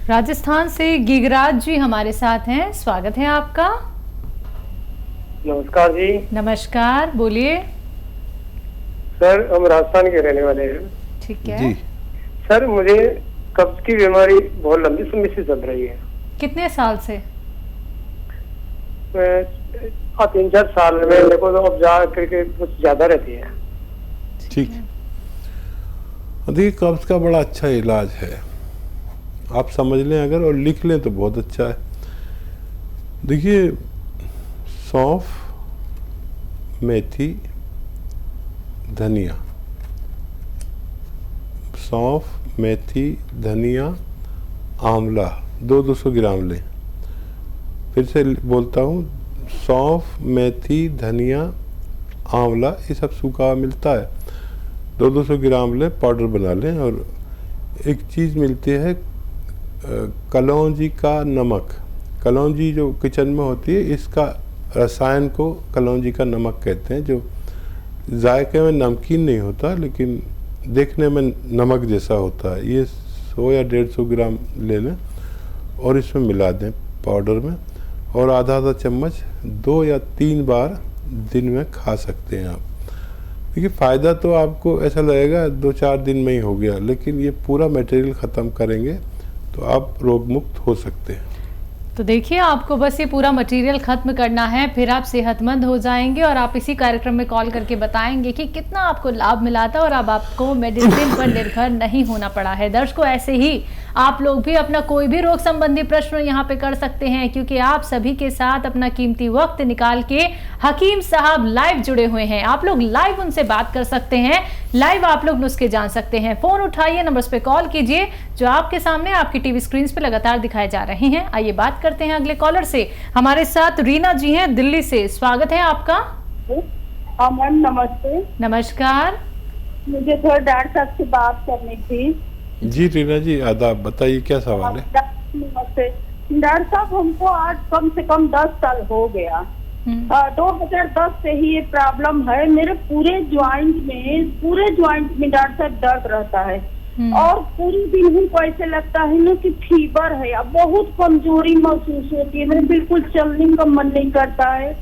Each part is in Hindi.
राजस्थान से गिगराज जी हमारे साथ हैं, स्वागत है आपका। नमस्कार जी। नमस्कार, बोलिए। सर हम राजस्थान के रहने वाले हैं। ठीक है जी। सर मुझे कब्ज की बीमारी बहुत लंबी समय से चल रही है। कितने साल से? 3-4 साल में मेरे को तो अब जा करके कुछ ज्यादा रहती है। ठीक है। देखिए, कब्ज का बड़ा अच्छा इलाज है, आप समझ लें अगर और लिख लें तो बहुत अच्छा है। देखिए, सौंफ, मेथी, धनिया, सौंफ, मेथी, धनिया, आंवला 200 ग्राम लें। फिर से बोलता हूँ, सौंफ, मेथी, धनिया, आंवला, ये सब सूखा मिलता है, 200 ग्राम लें, पाउडर बना लें। और एक चीज़ मिलती है कलौंजी का नमक। कलौंजी जो किचन में होती है, इसका रसायन को कलौंजी का नमक कहते हैं, जो जायके में नमकीन नहीं होता लेकिन देखने में नमक जैसा होता है। ये 100 या 150 ग्राम ले लें और इसमें मिला दें पाउडर में, और आधा चम्मच 2 या 3 बार दिन में खा सकते हैं आप। देखिए, फ़ायदा तो आपको ऐसा लगेगा 2-4 दिन में ही हो गया, लेकिन ये पूरा मटेरियल ख़त्म करेंगे तो आप रोग मुक्त हो सकते हैं। तो देखिए, आपको बस ये पूरा मटेरियल खत्म करना है, फिर आप सेहतमंद हो जाएंगे और आप इसी कार्यक्रम में कॉल करके बताएंगे कि कितना आपको लाभ मिला था और अब आपको मेडिसिन पर निर्भर नहीं होना पड़ा है। दर्शकों, ऐसे ही आप लोग भी अपना कोई भी रोग संबंधी प्रश्न यहाँ पे कर सकते हैं, क्योंकि आप सभी के साथ अपना कीमती वक्त निकाल के हकीम साहब लाइव जुड़े हुए हैं। आप लोग लाइव उनसे बात कर सकते हैं, लाइव आप लोग नुस्खे जान सकते हैं। फोन उठाइए, नंबर्स पे कॉल कीजिए जो आपके सामने आपकी टीवी स्क्रीन पे लगातार दिखाए जा रहे हैं। आइए बात करते हैं अगले कॉलर से। हमारे साथ रीना जी हैं दिल्ली से, स्वागत है आपका। हाँ मैम, नमस्ते। नमस्कार। मुझे थोड़ा डॉक्टर साहब से बात करनी थी। जी रीना जी, आदाब, बताइए क्या सवाल है। नमस्ते डॉक्टर साहब, हमको आज कम से कम 10 साल हो गया। 2010 से ही ये प्रॉब्लम है। मेरे पूरे ज्वाइंट में डॉक्टर साहब दर्द रहता है और पूरे दिन हमको ऐसे लगता है ना कि फीवर है, अब बहुत कमजोरी महसूस होती है। मेरे बिल्कुल चलने का मन नहीं करता है,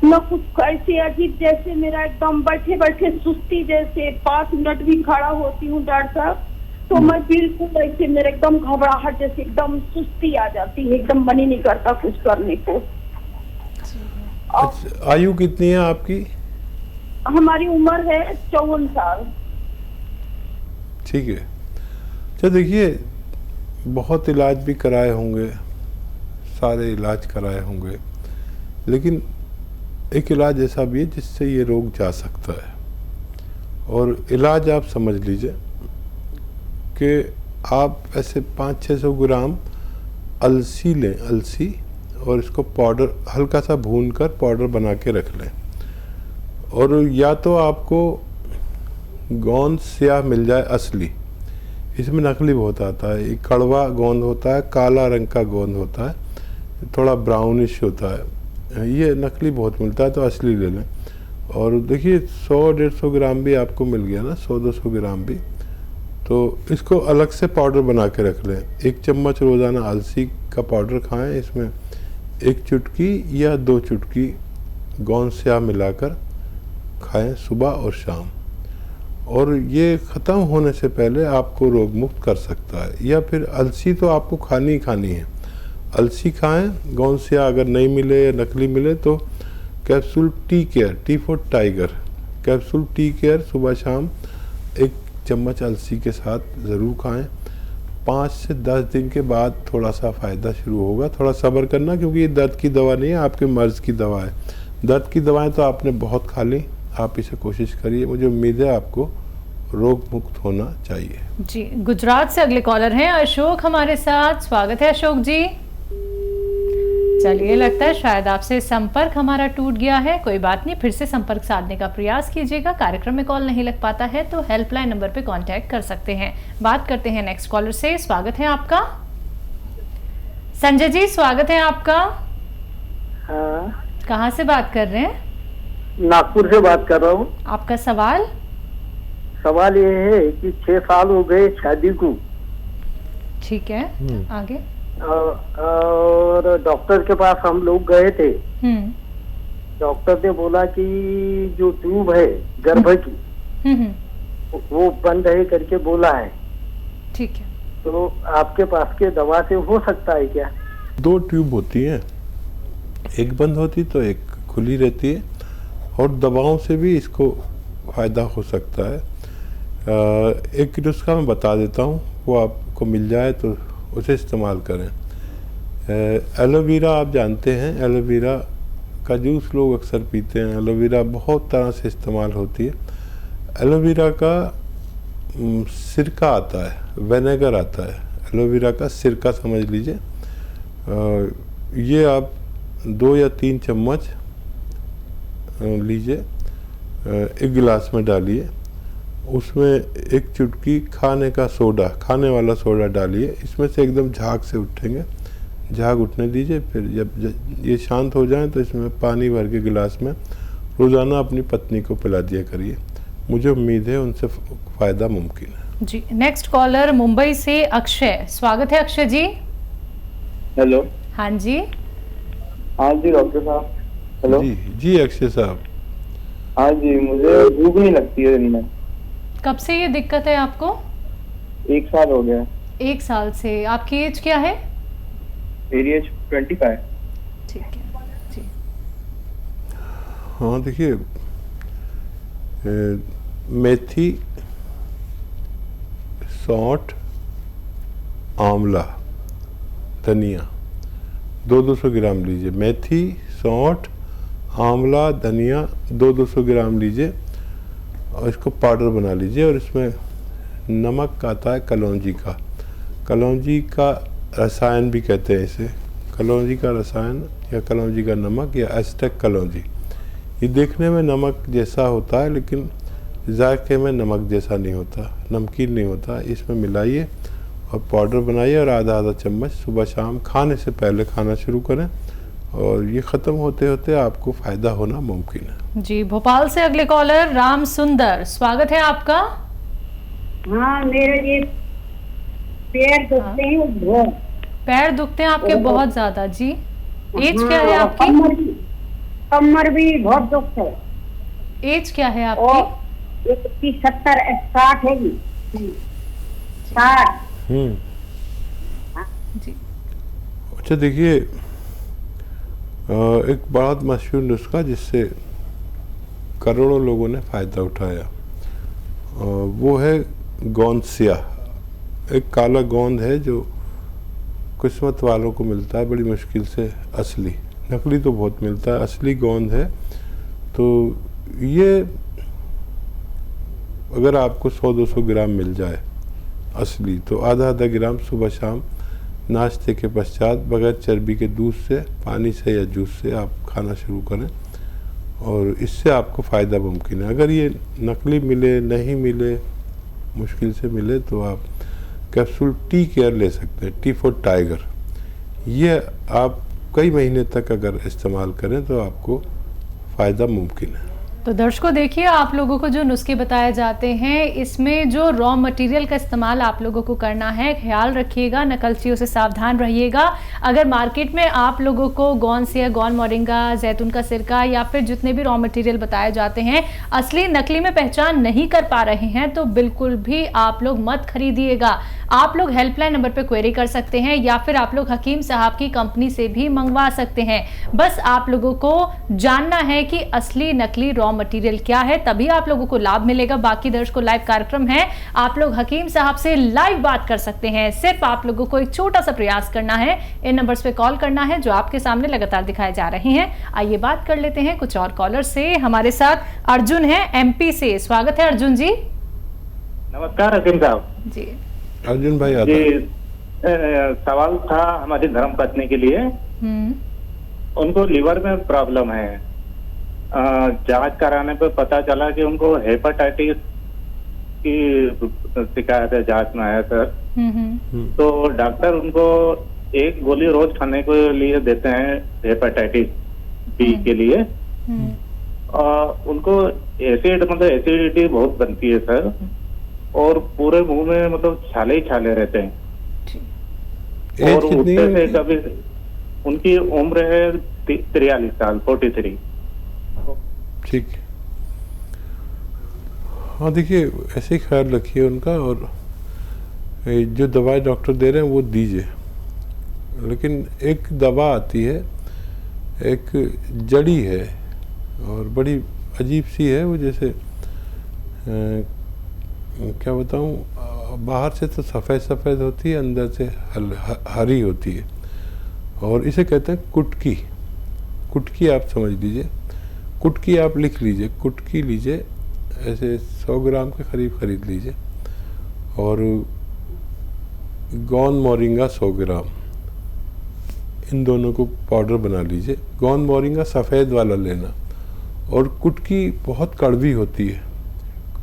न कुछ ऐसे अजीब, जैसे मेरा एकदम बैठे बैठे सुस्ती, जैसे 5 मिनट भी खड़ा होती हूँ डॉक्टर साहब तो मैं बिल्कुल ऐसे, मेरे एकदम घबराहट जैसे, एकदम सुस्ती आ जाती है, एकदम मन ही नहीं करता कुछ करने को। अच्छा, आयु कितनी है आपकी? हमारी उम्र है 54 साल। ठीक है। अच्छा, देखिए, बहुत इलाज भी कराए होंगे, सारे इलाज कराए होंगे, लेकिन एक इलाज ऐसा भी है जिससे ये रोग जा सकता है। और इलाज आप समझ लीजिए कि आप ऐसे 500-600 ग्राम अलसी लें, अलसी, और इसको पाउडर हल्का सा भून कर पाउडर बना के रख लें। और या तो आपको गोंद स्याह मिल जाए असली, इसमें नकली बहुत आता है। एक कड़वा गोंद होता है, काला रंग का गोंद होता है, थोड़ा ब्राउनिश होता है, ये नकली बहुत मिलता है, तो असली ले लें। और देखिए, 100-150 ग्राम भी आपको मिल गया ना, 100-200 ग्राम भी, तो इसको अलग से पाउडर बना के रख लें। 1 चम्मच रोज़ाना अलसी का पाउडर खाएं, इसमें 1 चुटकी या 2 चुटकी गोंद स्याह मिलाकर खाएं सुबह और शाम। और ये ख़त्म होने से पहले आपको रोग मुक्त कर सकता है। या फिर अलसी तो आपको खानी ही खानी है, अलसी खाएं। गोंद स्याह अगर नहीं मिले या नकली मिले तो capsule tea care, T for tiger, capsule tea care सुबह शाम 1 चम्मच अलसी के साथ ज़रूर खाएं। 5 से 10 दिन के बाद थोड़ा सा फ़ायदा शुरू होगा, थोड़ा सब्र करना, क्योंकि ये दर्द की दवा नहीं है, आपके मर्ज़ की दवा है। दर्द की दवाएं तो आपने बहुत खा ली, आप इसे कोशिश करिए, मुझे उम्मीद है आपको रोग मुक्त होना चाहिए। जी, गुजरात से अगले कॉलर हैं अशोक हमारे साथ, स्वागत है अशोक जी। चलिए, लगता है शायद आपसे संपर्क हमारा टूट गया है, कोई बात नहीं, फिर से संपर्क साधने का प्रयास कीजिएगा। कार्यक्रम में कॉल नहीं लग पाता है तो हेल्पलाइन नंबर पे कांटेक्ट कर सकते हैं। बात करते हैं नेक्स्ट कॉलर से, स्वागत है आपका। संजय जी, स्वागत है आपका। हाँ, कहाँ से बात कर रहे हैं? नागपुर से बात कर रहा हूँ। आपका सवाल? सवाल ये है कि 6 साल हो गए शादी को, ठीक है, आगे। और डॉक्टर के पास हम लोग गए थे। डॉक्टर ने बोला कि जो ट्यूब है गर्भ की वो बंद है करके बोला है। ठीक है, तो आपके पास के दवा से हो सकता है क्या? 2 ट्यूब होती हैं, एक बंद होती तो एक खुली रहती है, और दवाओं से भी इसको फ़ायदा हो सकता है। एक नुस्खा मैं बता देता हूँ, वो आपको मिल जाए तो उसे इस्तेमाल करें। एलोवेरा आप जानते हैं, एलोवेरा का जूस लोग अक्सर पीते हैं। एलोवेरा बहुत तरह से इस्तेमाल होती है। एलोवेरा का सिरका आता है, विनेगर आता है, एलोवेरा का सिरका समझ लीजिए। ये आप 2 या 3 चम्मच लीजिए, एक गिलास में डालिए, उसमें एक चुटकी खाने का सोडा, खाने वाला सोडा डालिए। इसमें से एकदम झाग से उठेंगे, झाग उठने दीजिए। फिर जब ये शांत हो जाए तो इसमें पानी भर के गिलास में रोज़ाना अपनी पत्नी को पिला दिया करिए। मुझे उम्मीद है उनसे फ़ायदा मुमकिन है जी। नेक्स्ट कॉलर मुंबई से अक्षय, स्वागत है अक्षय जी। हेलो। हाँ जी। हाँ जी डॉक्टर साहब। हेलो जी अक्षय साहब। हाँ जी, मुझे भूख नहीं लगती है दिन में। कब से ये दिक्कत है आपको? 1 साल हो गया। 1 साल से। आपकी एज क्या है? मेरी एज 25। ठीक है जी। हाँ देखिए, मेथी, सौंठ, आंवला, धनिया 200 ग्राम लीजिए। मेथी, सौंठ, आंवला, धनिया 200 ग्राम लीजिए और इसको पाउडर बना लीजिए। और इसमें नमक आता है कलौंजी का, कलौंजी का रसायन भी कहते हैं इसे, कलौंजी का रसायन या कलौंजी का नमक या एस्टेक कलौंजी। ये देखने में नमक जैसा होता है लेकिन जायके में नमक जैसा नहीं होता, नमकीन नहीं होता। इसमें मिलाइए और पाउडर बनाइए और आधा चम्मच सुबह शाम खाने से पहले खाना शुरू करें, और ये ख़त्म होते होते आपको फ़ायदा होना मुमकिन है जी। भोपाल से अगले कॉलर राम सुंदर, स्वागत है आपका। हाँ, मेरे ये पैर दुखते हैं। पैर दुखते हैं आपके बहुत ज्यादा जी। एज क्या है आपकी? कमर भी बहुत दुखता है। एज क्या है आपकी? 70 60 है जी। 60। जी। अच्छा देखिए, एक बहुत मशहूर नुस्खा जिससे करोड़ों लोगों ने फ़ायदा उठाया, वो है गोंद स्याह। एक काला गोंद है जो किस्मत वालों को मिलता है बड़ी मुश्किल से, असली, नकली तो बहुत मिलता है, असली गोंद है। तो ये अगर आपको 100-200 ग्राम मिल जाए असली, तो आधा ग्राम सुबह शाम नाश्ते के पश्चात बगैर चर्बी के दूध से, पानी से या जूस से आप खाना शुरू करें, और इससे आपको फ़ायदा मुमकिन है। अगर ये नकली मिले, नहीं मिले, मुश्किल से मिले, तो आप कैप्सूल टी केयर ले सकते हैं, टी फॉर टाइगर। ये आप कई महीने तक अगर इस्तेमाल करें तो आपको फ़ायदा मुमकिन है। तो दर्शकों देखिए, आप लोगों को जो नुस्खे बताए जाते हैं, इसमें जो रॉ मटेरियल का इस्तेमाल आप लोगों को करना है, ख्याल रखिएगा, नकलचियों से सावधान रहिएगा। अगर मार्केट में आप लोगों को गोंद स्याह, गोंद मोरिंगा, जैतून का सिरका या फिर जितने भी रॉ मटेरियल बताए जाते हैं असली नकली में पहचान नहीं कर पा रहे हैं, तो बिल्कुल भी आप लोग मत खरीदिएगा। आप लोग हेल्पलाइन नंबर पर क्वेरी कर सकते हैं या फिर आप लोग हकीम साहब की कंपनी से भी मंगवा सकते हैं। बस आप लोगों को जानना है कि असली नकली रॉ मटेरियल क्या है, तभी आप लोगों को लाभ मिलेगा। बाकी दर्शकों, लाइव कार्यक्रम है, आप लोग हकीम साहब से लाइव बात कर सकते हैं। सिर्फ आप लोगों को एक छोटा सा प्रयास करना है, इन नंबर्स पे कॉल करना है जो आपके सामने लगातार दिखाए जा रहे हैं। आइए बात कर लेते हैं कुछ और कॉलर से। हमारे साथ अर्जुन है एमपी से, स्वागत है अर्जुन जी। नमस्कार हकीम साहब जी। अर्जुन भाई आता सवाल था हमारी धर्म पत्नी के लिए। उनको लिवर में प्रॉब्लम है। जांच कराने पे पता चला कि उनको हेपेटाइटिस की शिकायत है, जांच में आया सर। तो डॉक्टर उनको एक गोली रोज खाने के लिए देते हैं हेपेटाइटिस बी के लिए। उनको एसिडिटी बहुत बनती है सर, और पूरे मुंह में छाले ही छाले रहते हैं। एज और कितनी उठते है? से कभी उनकी उम्र है 43 साल, 43। ठीक है। हाँ देखिए, ऐसे ही ख्याल रखिए उनका, और जो दवाई डॉक्टर दे रहे हैं वो दीजिए। लेकिन एक दवा आती है, एक जड़ी है और बड़ी अजीब सी है वो, जैसे क्या बताऊँ, बाहर से तो सफ़ेद सफ़ेद होती है, अंदर से हरी होती है, और इसे कहते हैं कुटकी। कुटकी आप समझ लीजिए, कुटकी आप लिख लीजिए, कुटकी लीजिए, ऐसे 100 ग्राम के करीब खरीद लीजिए, और गोंद मोरिंगा 100 ग्राम, इन दोनों को पाउडर बना लीजिए। गोंद मोरिंगा सफ़ेद वाला लेना। और कुटकी बहुत कड़वी होती है,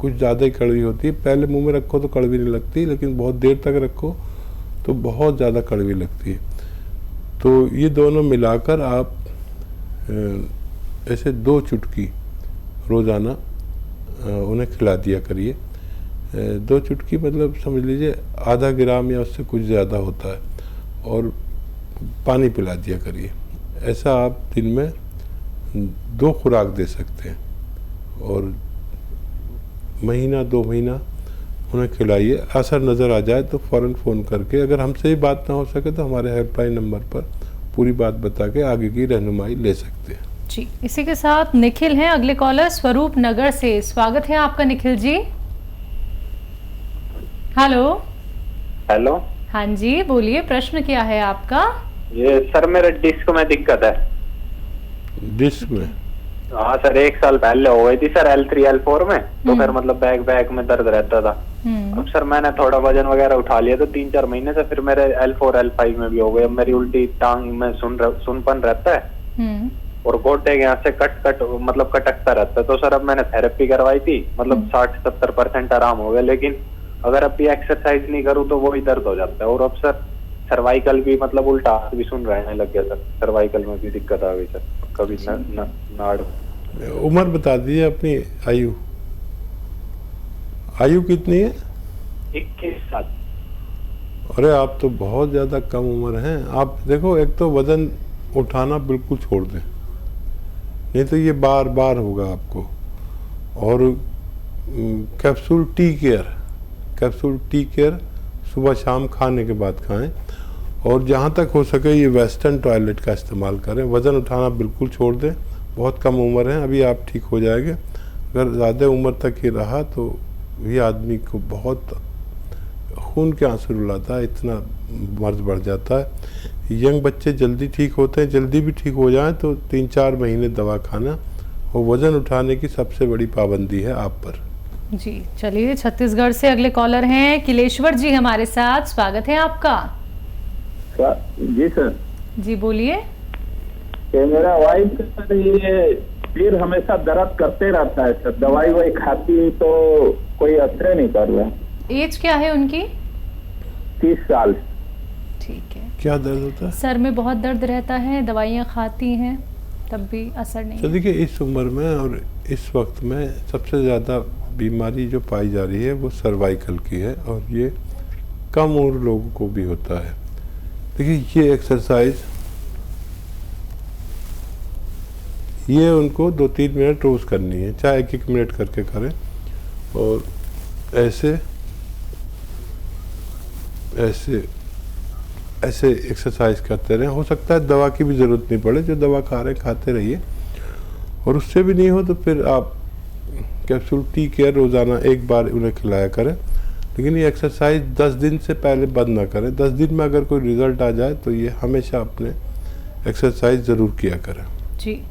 कुछ ज़्यादा ही कड़वी होती है। पहले मुंह में रखो तो कड़वी नहीं लगती, लेकिन बहुत देर तक रखो तो बहुत ज़्यादा कड़वी लगती है। तो ये दोनों मिलाकर आप ऐसे 2 चुटकी रोज़ाना उन्हें खिला दिया करिए। 2 चुटकी मतलब समझ लीजिए आधा ग्राम या उससे कुछ ज़्यादा होता है, और पानी पिला दिया करिए। ऐसा आप दिन में 2 खुराक दे सकते हैं, और महीना 2 महीना उन्हें खिलाइए। असर नज़र आ जाए तो फ़ौरन फ़ोन करके, अगर हमसे ही बात ना हो सके तो हमारे हेल्पलाइन नंबर पर पूरी बात बता के आगे की रहनुमाई ले सकते हैं। जी, इसी के साथ निखिल हैं अगले कॉलर स्वरूप नगर से। स्वागत है आपका निखिल जी। हेलो। हेलो। हाँ जी, बोलिए, प्रश्न क्या है आपका? ये सर मेरे डिस्क में दिक्कत है। डिस्क में? हाँ सर, 1 साल पहले हो गई थी सर, L3 L4 में, तो फिर मतलब बैक में दर्द रहता था। अब सर मैंने थोड़ा वजन वगैरह उठा लिया तो 3-4 महीने से फिर मेरे L4 L5 में भी हो गए। अब मेरी उल्टी टांग में सुनपन रहता है, और गोड्डे के यहाँ से मतलब कटकता रहता है। तो सर अब मैंने थेरेपी करवाई थी, मतलब 60-70% आराम हो गया, लेकिन अगर अब भी एक्सरसाइज नहीं करूँ तो वो ही दर्द हो जाता है। और अब सर सर्वाइकल भी मतलब उल्टा हाथ भी सुन रहने लग गया सर, सर्वाइकल में भी दिक्कत आ गई सर, कभी नाड़। उम्र बता दीजिए अपनी, आयु कितनी है? 21 साल। अरे आप तो बहुत ज़्यादा कम उम्र हैं। आप देखो, एक तो वज़न उठाना बिल्कुल छोड़ दें, नहीं तो ये बार बार होगा आपको। और कैप्सूल टी केयर सुबह शाम खाने के बाद खाएं, और जहाँ तक हो सके ये वेस्टर्न टॉयलेट का इस्तेमाल करें। वज़न उठाना बिल्कुल छोड़ दें, बहुत कम उम्र है, अभी आप ठीक हो जाएंगे। अगर ज़्यादा उम्र तक ये रहा तो ये आदमी को बहुत खून के आंसू रुलाता है, इतना मर्ज बढ़ जाता है। यंग बच्चे जल्दी ठीक होते हैं, जल्दी भी ठीक हो जाएं तो 3-4 महीने दवा खाना, और वज़न उठाने की सबसे बड़ी पाबंदी है आप पर। जी, चलिए, छत्तीसगढ़ से अगले कॉलर हैं किलेश्वर जी हमारे साथ। स्वागत है आपका। जी सर। जी बोलिए। मेरा वाइफ का सर ये सिर हमेशा दर्द करते रहता है सर, दवाई वही खाती तो कोई असर नहीं कर रहा। एज क्या है उनकी? 30 साल। ठीक है। क्या दर्द होता है? सर में बहुत दर्द रहता है, दवाइयाँ खाती हैं तब भी असर नहीं। तो देखिए, इस उम्र में और इस वक्त में सबसे ज़्यादा बीमारी जो पाई जा रही है वो सर्वाइकल की है, और ये कम उम्र लोगों को भी होता है। देखिए, ये एक्सरसाइज ये उनको 2-3 मिनट रोज़ करनी है, चाहे 1-1 मिनट करके करें, और ऐसे एक्सरसाइज करते रहें। हो सकता है दवा की भी ज़रूरत नहीं पड़े, जो दवा खा रहे हैं खाते रहिए, और उससे भी नहीं हो तो फिर आप कैप्सूल टी केयर रोज़ाना 1 बार उन्हें खिलाया करें। लेकिन ये एक्सरसाइज 10 दिन से पहले बंद ना करें। 10 दिन में अगर कोई रिज़ल्ट आ जाए तो ये हमेशा अपने एक्सरसाइज ज़रूर किया करें। जी।